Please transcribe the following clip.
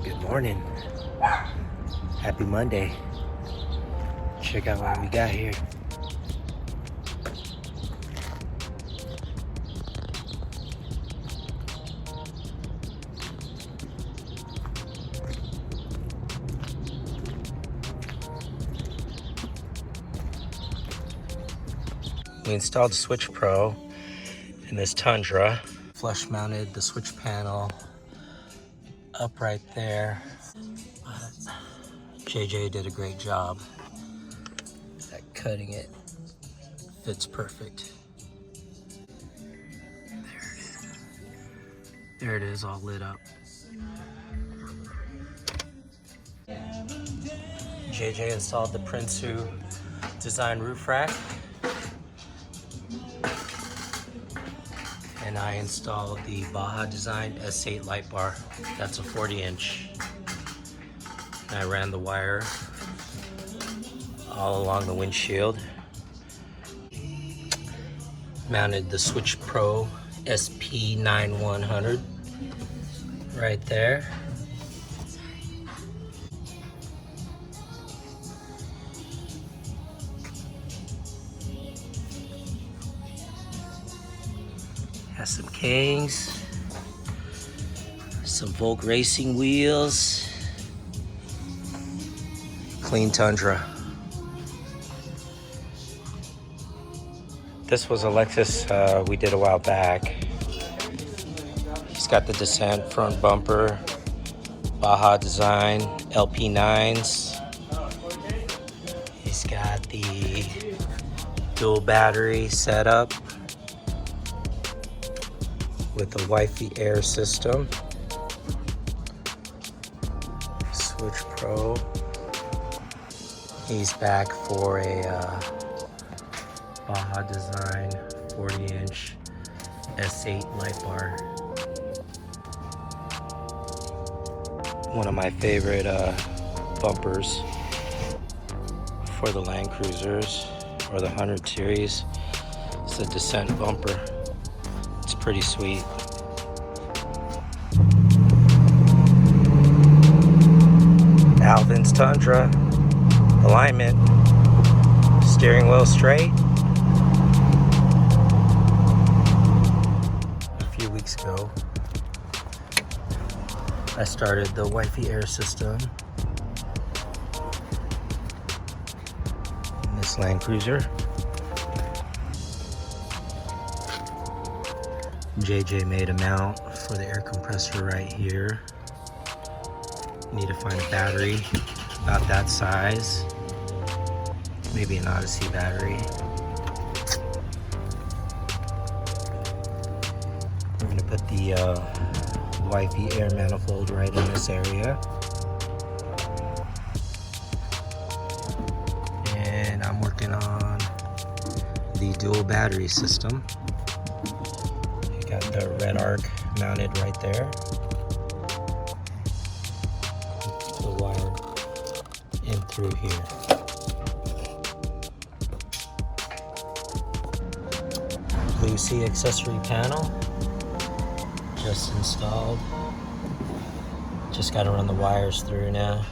Good morning. Happy Monday. Check out what we got here. We installed the switchpro in this Tundra. Flush mounted the switch panel up right there. JJ did a great job at cutting it. Fits perfect. There it is, all lit up. JJ installed the Prinsu design roof rack. And I installed the Baja Design S8 Light bar. That's a 40-inch. And I ran the wire all along the windshield. Mounted the switchpro SP9100 right there. Has some Kings, some Volk racing wheels, clean Tundra. This was a Lexus we did a while back. He's got the Descent front bumper, Baja Design LP9s. He's got the dual battery setup with the Wifey air system. switchpro. He's back for a Baja Design 40-inch S8 Light bar. One of my favorite bumpers for the Land Cruisers or the 100 series. It's a Descent bumper. It's pretty sweet. Alvin's Tundra. Alignment. Steering wheel straight. A few weeks ago, I started the Wifey air system in this Land Cruiser. JJ made a mount for the air compressor right here. Need to find a battery about that size. Maybe an Odyssey battery. We're gonna put the Wifey air manifold right in this area. And I'm working on the dual battery system. Got the red arc mounted right there. Put the wire in through here. Blue Sea accessory panel just installed. Just got to run the wires through now.